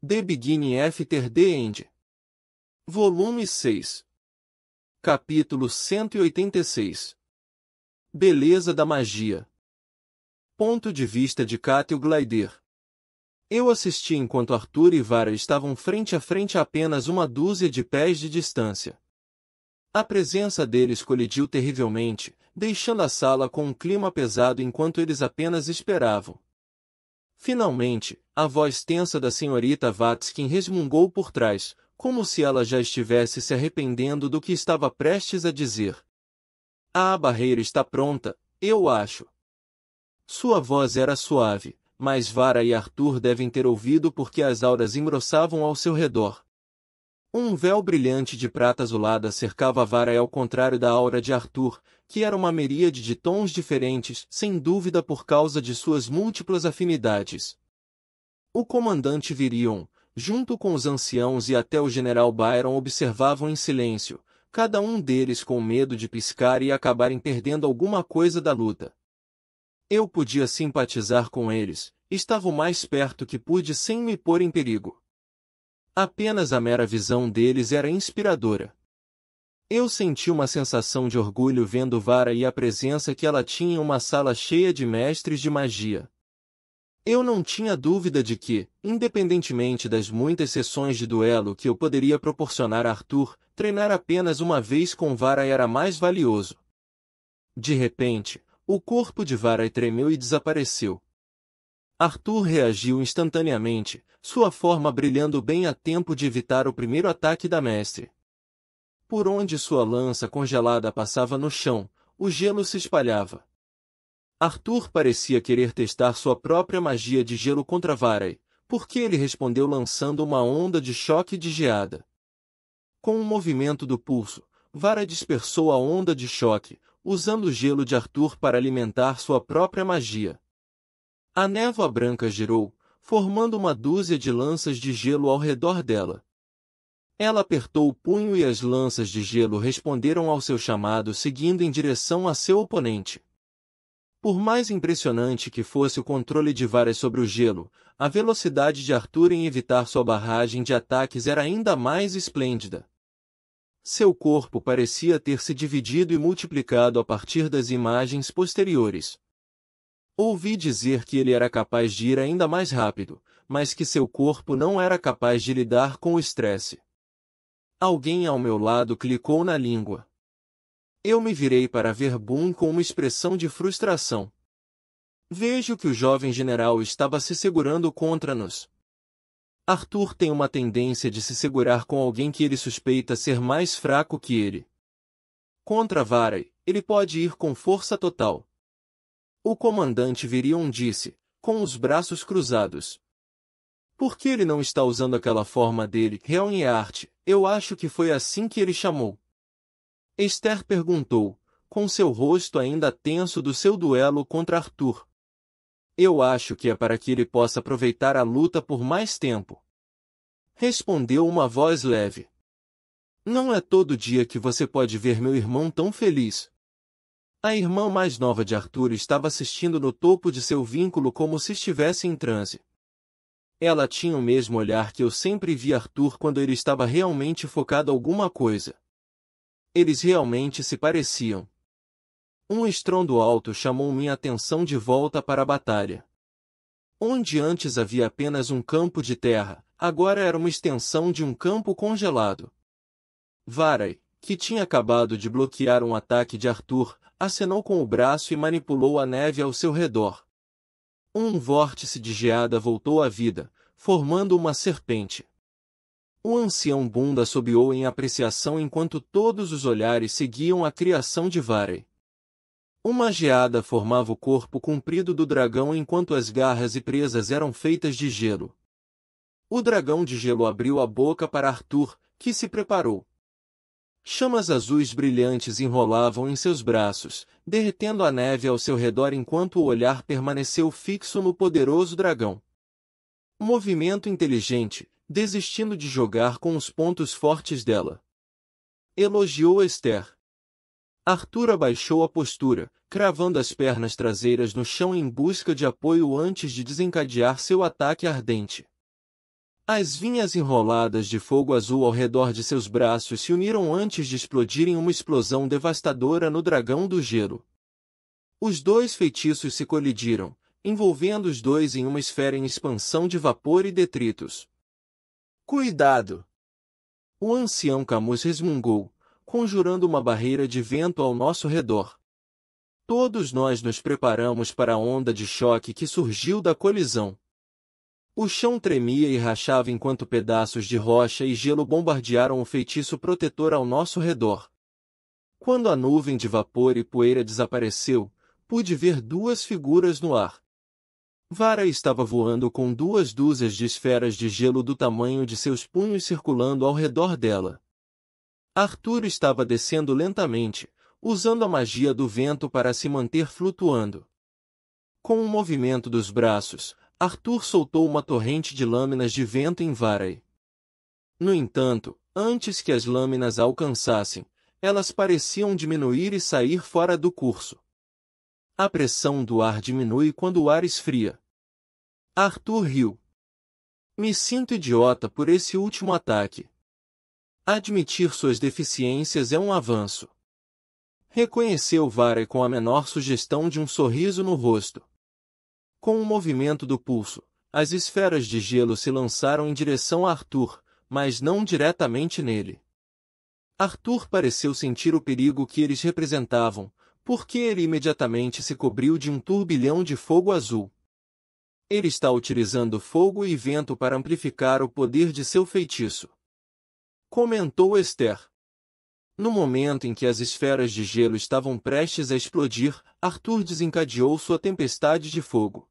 The Beginning After the End. Volume 6. Capítulo 186. Beleza da magia. Ponto de vista de Cáthio Glider. Eu assisti enquanto Arthur e Vara estavam frente a frente a apenas uma dúzia de pés de distância. A presença deles colidiu terrivelmente, deixando a sala com um clima pesado enquanto eles apenas esperavam. Finalmente, a voz tensa da senhorita Vatskin resmungou por trás, como se ela já estivesse se arrependendo do que estava prestes a dizer. A barreira está pronta, eu acho. Sua voz era suave, mas Vara e Arthur devem ter ouvido porque as auras engrossavam ao seu redor. Um véu brilhante de prata azulada cercava Vara ao contrário da aura de Arthur, que era uma miríade de tons diferentes, sem dúvida por causa de suas múltiplas afinidades. O comandante Virion, junto com os anciãos e até o general Byron observavam em silêncio, cada um deles com medo de piscar e acabarem perdendo alguma coisa da luta. Eu podia simpatizar com eles, estava o mais perto que pude sem me pôr em perigo. Apenas a mera visão deles era inspiradora. Eu senti uma sensação de orgulho vendo Vara e a presença que ela tinha em uma sala cheia de mestres de magia. Eu não tinha dúvida de que, independentemente das muitas sessões de duelo que eu poderia proporcionar a Arthur, treinar apenas uma vez com Vara era mais valioso. De repente, o corpo de Vara tremeu e desapareceu. Arthur reagiu instantaneamente, sua forma brilhando bem a tempo de evitar o primeiro ataque da mestre. Por onde sua lança congelada passava no chão, o gelo se espalhava. Arthur parecia querer testar sua própria magia de gelo contra Vara, porque ele respondeu lançando uma onda de choque de geada. Com um movimento do pulso, Vara dispersou a onda de choque, usando o gelo de Arthur para alimentar sua própria magia. A névoa branca girou, formando uma dúzia de lanças de gelo ao redor dela. Ela apertou o punho e as lanças de gelo responderam ao seu chamado seguindo em direção a seu oponente. Por mais impressionante que fosse o controle de Vara sobre o gelo, a velocidade de Arthur em evitar sua barragem de ataques era ainda mais esplêndida. Seu corpo parecia ter se dividido e multiplicado a partir das imagens posteriores. Ouvi dizer que ele era capaz de ir ainda mais rápido, mas que seu corpo não era capaz de lidar com o estresse. Alguém ao meu lado clicou na língua. Eu me virei para ver Boone com uma expressão de frustração. Vejo que o jovem general estava se segurando contra-nos. Arthur tem uma tendência de se segurar com alguém que ele suspeita ser mais fraco que ele. Contra Vara, ele pode ir com força total. O comandante Virion disse, com os braços cruzados. Por que ele não está usando aquela forma dele, real em arte? Eu acho que foi assim que ele chamou. Esther perguntou, com seu rosto ainda tenso do seu duelo contra Arthur. Eu acho que é para que ele possa aproveitar a luta por mais tempo. Respondeu uma voz leve. Não é todo dia que você pode ver meu irmão tão feliz. A irmã mais nova de Arthur estava assistindo no topo de seu vínculo como se estivesse em transe. Ela tinha o mesmo olhar que eu sempre vi Arthur quando ele estava realmente focado em alguma coisa. Eles realmente se pareciam. Um estrondo alto chamou minha atenção de volta para a batalha. Onde antes havia apenas um campo de terra, agora era uma extensão de um campo congelado. Vara, que tinha acabado de bloquear um ataque de Arthur, acenou com o braço e manipulou a neve ao seu redor. Um vórtice de geada voltou à vida, formando uma serpente. O ancião Boone assobiou em apreciação enquanto todos os olhares seguiam a criação de Vara. Uma geada formava o corpo comprido do dragão enquanto as garras e presas eram feitas de gelo. O dragão de gelo abriu a boca para Arthur, que se preparou. Chamas azuis brilhantes enrolavam em seus braços, derretendo a neve ao seu redor enquanto o olhar permaneceu fixo no poderoso dragão. Movimento inteligente, desistindo de jogar com os pontos fortes dela. Elogiou Esther. Arthur abaixou a postura, cravando as pernas traseiras no chão em busca de apoio antes de desencadear seu ataque ardente. As vinhas enroladas de fogo azul ao redor de seus braços se uniram antes de explodirem uma explosão devastadora no dragão do gelo. Os dois feitiços se colidiram, envolvendo os dois em uma esfera em expansão de vapor e detritos. Cuidado! O ancião Camus resmungou, conjurando uma barreira de vento ao nosso redor. Todos nós nos preparamos para a onda de choque que surgiu da colisão. O chão tremia e rachava enquanto pedaços de rocha e gelo bombardearam o feitiço protetor ao nosso redor. Quando a nuvem de vapor e poeira desapareceu, pude ver duas figuras no ar. Vara estava voando com 2 dúzias de esferas de gelo do tamanho de seus punhos circulando ao redor dela. Arthur estava descendo lentamente, usando a magia do vento para se manter flutuando. Com um movimento dos braços, Arthur soltou uma torrente de lâminas de vento em Varai. No entanto, antes que as lâminas a alcançassem, elas pareciam diminuir e sair fora do curso. A pressão do ar diminui quando o ar esfria. Arthur riu. Me sinto idiota por esse último ataque. Admitir suas deficiências é um avanço. Reconheceu Varai com a menor sugestão de um sorriso no rosto. Com um movimento do pulso, as esferas de gelo se lançaram em direção a Arthur, mas não diretamente nele. Arthur pareceu sentir o perigo que eles representavam, porque ele imediatamente se cobriu de um turbilhão de fogo azul. Ele está utilizando fogo e vento para amplificar o poder de seu feitiço, comentou Esther. No momento em que as esferas de gelo estavam prestes a explodir, Arthur desencadeou sua tempestade de fogo.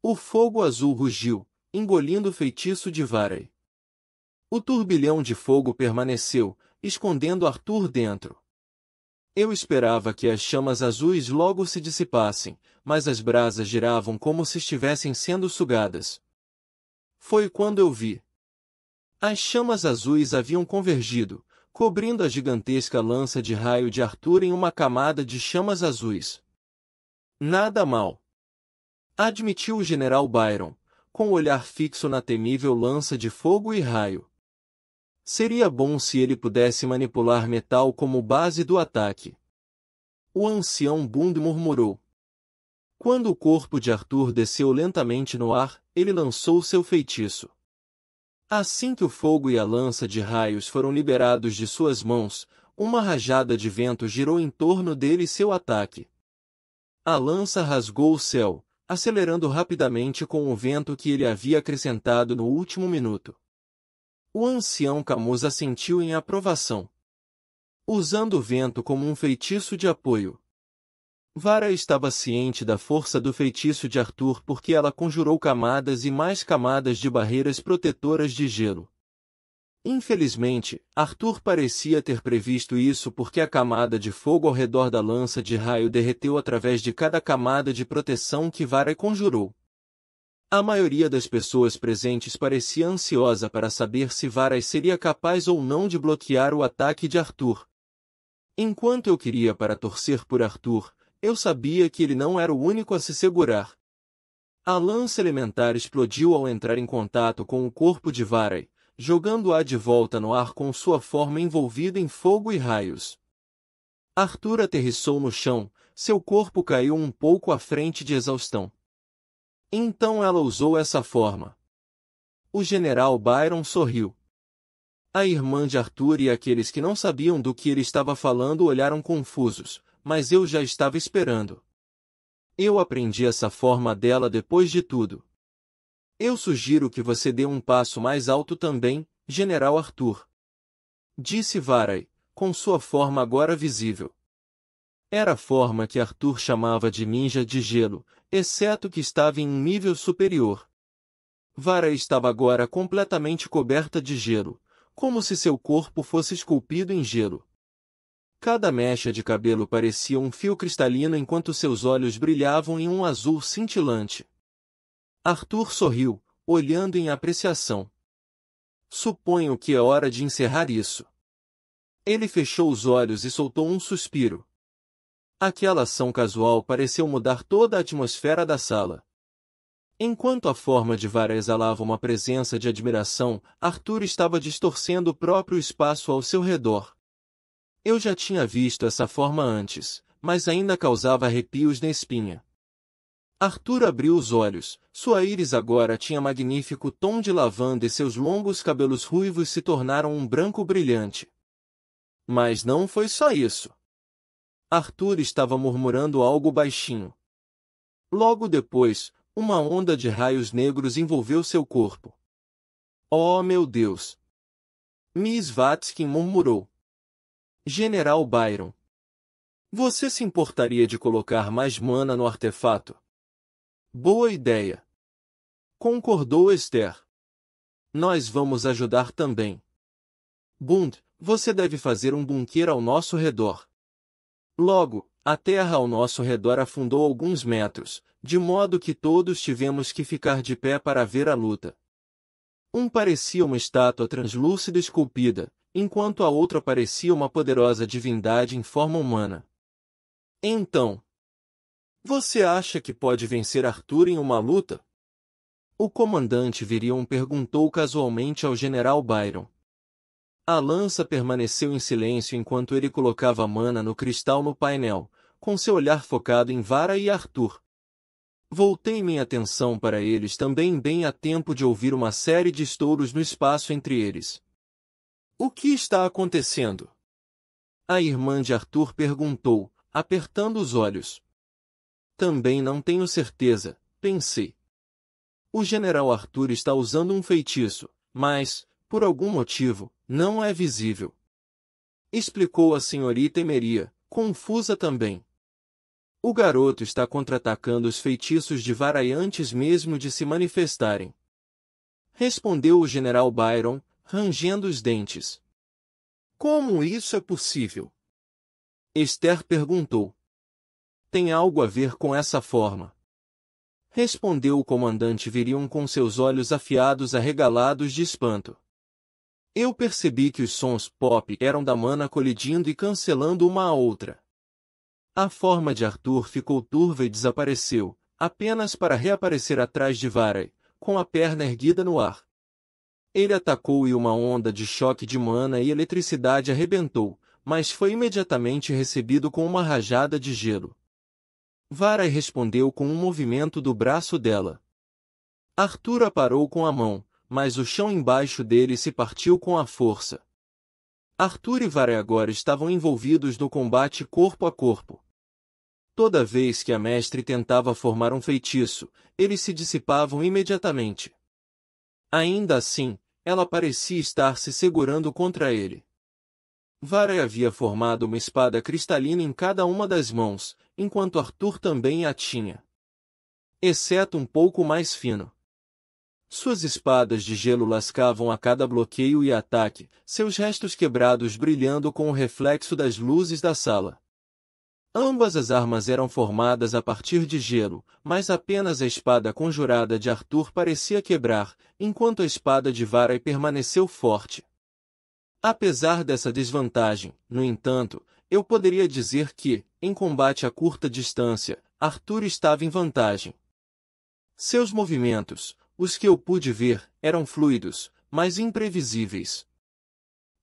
O fogo azul rugiu, engolindo o feitiço de Varai. O turbilhão de fogo permaneceu, escondendo Arthur dentro. Eu esperava que as chamas azuis logo se dissipassem, mas as brasas giravam como se estivessem sendo sugadas. Foi quando eu vi. As chamas azuis haviam convergido, cobrindo a gigantesca lança de raio de Arthur em uma camada de chamas azuis. Nada mal, admitiu o general Byron, com o olhar fixo na temível lança de fogo e raio. Seria bom se ele pudesse manipular metal como base do ataque. O ancião Bund murmurou. Quando o corpo de Arthur desceu lentamente no ar, ele lançou seu feitiço. Assim que o fogo e a lança de raios foram liberados de suas mãos, uma rajada de vento girou em torno dele e seu ataque. A lança rasgou o céu, acelerando rapidamente com o vento que ele havia acrescentado no último minuto. O ancião Camus assentiu em aprovação. Usando o vento como um feitiço de apoio. Varai estava ciente da força do feitiço de Arthur porque ela conjurou camadas e mais camadas de barreiras protetoras de gelo. Infelizmente, Arthur parecia ter previsto isso porque a camada de fogo ao redor da lança de raio derreteu através de cada camada de proteção que Varai conjurou. A maioria das pessoas presentes parecia ansiosa para saber se Varai seria capaz ou não de bloquear o ataque de Arthur. Enquanto eu queria para torcer por Arthur, eu sabia que ele não era o único a se segurar. A lança elementar explodiu ao entrar em contato com o corpo de Varai, jogando-a de volta no ar com sua forma envolvida em fogo e raios. Arthur aterrissou no chão, seu corpo caiu um pouco à frente de exaustão. Então ela usou essa forma. O general Byron sorriu. A irmã de Arthur e aqueles que não sabiam do que ele estava falando olharam confusos, mas eu já estava esperando. Eu aprendi essa forma dela depois de tudo. Eu sugiro que você dê um passo mais alto também, general Arthur. Disse Varai, com sua forma agora visível. Era a forma que Arthur chamava de ninja de gelo, exceto que estava em um nível superior. Varai estava agora completamente coberta de gelo, como se seu corpo fosse esculpido em gelo. Cada mecha de cabelo parecia um fio cristalino enquanto seus olhos brilhavam em um azul cintilante. Arthur sorriu, olhando em apreciação. Suponho que é hora de encerrar isso. Ele fechou os olhos e soltou um suspiro. Aquela ação casual pareceu mudar toda a atmosfera da sala. Enquanto a forma de Vara exalava uma presença de admiração, Arthur estava distorcendo o próprio espaço ao seu redor. Eu já tinha visto essa forma antes, mas ainda causava arrepios na espinha. Arthur abriu os olhos, sua íris agora tinha magnífico tom de lavanda e seus longos cabelos ruivos se tornaram um branco brilhante. Mas não foi só isso. Arthur estava murmurando algo baixinho. Logo depois, uma onda de raios negros envolveu seu corpo. Oh, meu Deus! Miss Vatskin murmurou. General Byron. Você se importaria de colocar mais mana no artefato? Boa ideia. Concordou Esther. Nós vamos ajudar também. Bund, você deve fazer um bunker ao nosso redor. Logo, a terra ao nosso redor afundou alguns metros, de modo que todos tivemos que ficar de pé para ver a luta. Um parecia uma estátua translúcida esculpida, enquanto a outra parecia uma poderosa divindade em forma humana. Então, você acha que pode vencer Arthur em uma luta? O comandante Virion perguntou casualmente ao general Byron. A lança permaneceu em silêncio enquanto ele colocava mana no cristal no painel, com seu olhar focado em Vara e Arthur. Voltei minha atenção para eles também bem a tempo de ouvir uma série de estouros no espaço entre eles. O que está acontecendo? A irmã de Arthur perguntou, apertando os olhos. Também não tenho certeza, pensei. O general Arthur está usando um feitiço, mas, por algum motivo, não é visível. Explicou a senhorita Emeria, confusa também. O garoto está contra-atacando os feitiços de Varai antes mesmo de se manifestarem. Respondeu o general Byron, rangendo os dentes. Como isso é possível? Esther perguntou. Tem algo a ver com essa forma. Respondeu o comandante Virion com seus olhos afiados arregalados de espanto. Eu percebi que os sons pop eram da mana colidindo e cancelando uma a outra. A forma de Arthur ficou turva e desapareceu, apenas para reaparecer atrás de Varai, com a perna erguida no ar. Ele atacou e uma onda de choque de mana e eletricidade arrebentou, mas foi imediatamente recebido com uma rajada de gelo. Varai respondeu com um movimento do braço dela. Arthur a parou com a mão, mas o chão embaixo dele se partiu com a força. Arthur e Varai agora estavam envolvidos no combate corpo a corpo. Toda vez que a mestre tentava formar um feitiço, eles se dissipavam imediatamente. Ainda assim, ela parecia estar se segurando contra ele. Varai havia formado uma espada cristalina em cada uma das mãos, enquanto Arthur também a tinha. Exceto um pouco mais fino. Suas espadas de gelo lascavam a cada bloqueio e ataque, seus restos quebrados brilhando com o reflexo das luzes da sala. Ambas as armas eram formadas a partir de gelo, mas apenas a espada conjurada de Arthur parecia quebrar, enquanto a espada de Varai permaneceu forte. Apesar dessa desvantagem, no entanto, eu poderia dizer que, em combate a curta distância, Arthur estava em vantagem. Seus movimentos, os que eu pude ver, eram fluidos, mas imprevisíveis.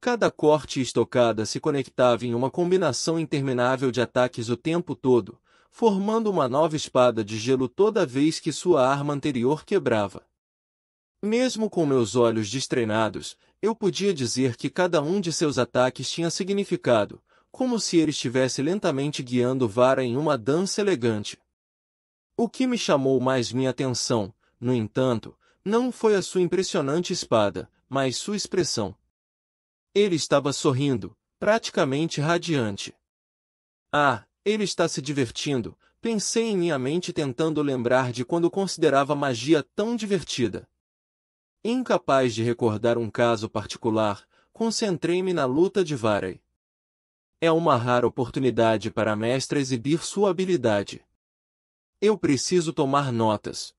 Cada corte e estocada se conectava em uma combinação interminável de ataques o tempo todo, formando uma nova espada de gelo toda vez que sua arma anterior quebrava. Mesmo com meus olhos destreinados, eu podia dizer que cada um de seus ataques tinha significado, como se ele estivesse lentamente guiando Varai em uma dança elegante. O que me chamou mais minha atenção, no entanto, não foi a sua impressionante espada, mas sua expressão. Ele estava sorrindo, praticamente radiante. Ah, ele está se divertindo, pensei em minha mente tentando lembrar de quando considerava magia tão divertida. Incapaz de recordar um caso particular, concentrei-me na luta de Varai. É uma rara oportunidade para a mestra exibir sua habilidade. Eu preciso tomar notas.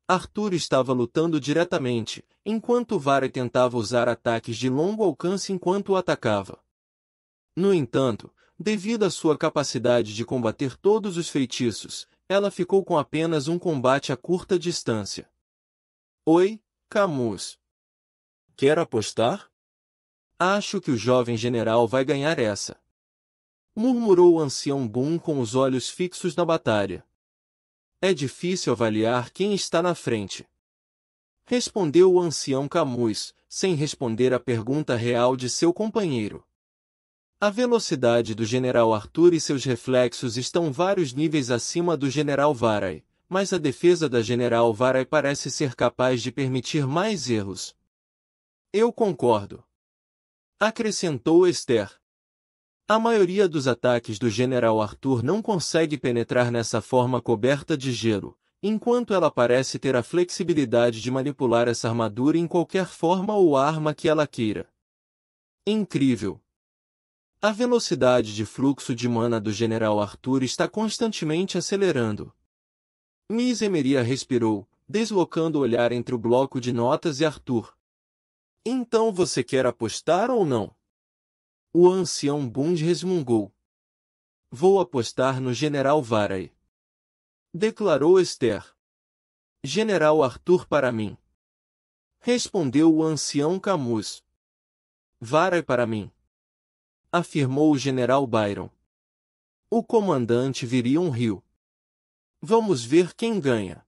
Arthur estava lutando diretamente, enquanto Varai tentava usar ataques de longo alcance enquanto o atacava. No entanto, devido à sua capacidade de combater todos os feitiços, ela ficou com apenas um combate a curta distância. Oi, Camus. Quer apostar? Acho que o jovem general vai ganhar essa. Murmurou o ancião Boone com os olhos fixos na batalha. É difícil avaliar quem está na frente. Respondeu o ancião Camus, sem responder à pergunta real de seu companheiro. A velocidade do General Arthur e seus reflexos estão vários níveis acima do General Varai, mas a defesa da General Varai parece ser capaz de permitir mais erros. Eu concordo. Acrescentou Esther. A maioria dos ataques do General Arthur não consegue penetrar nessa forma coberta de gelo, enquanto ela parece ter a flexibilidade de manipular essa armadura em qualquer forma ou arma que ela queira. Incrível! A velocidade de fluxo de mana do General Arthur está constantemente acelerando. Miss Emeria respirou, deslocando o olhar entre o bloco de notas e Arthur. Então você quer apostar ou não? O ancião Bund resmungou. Vou apostar no General Varai. Declarou Esther. General Arthur para mim. Respondeu o ancião Camus. Varai para mim. Afirmou o General Byron. O comandante Virion riu. Vamos ver quem ganha.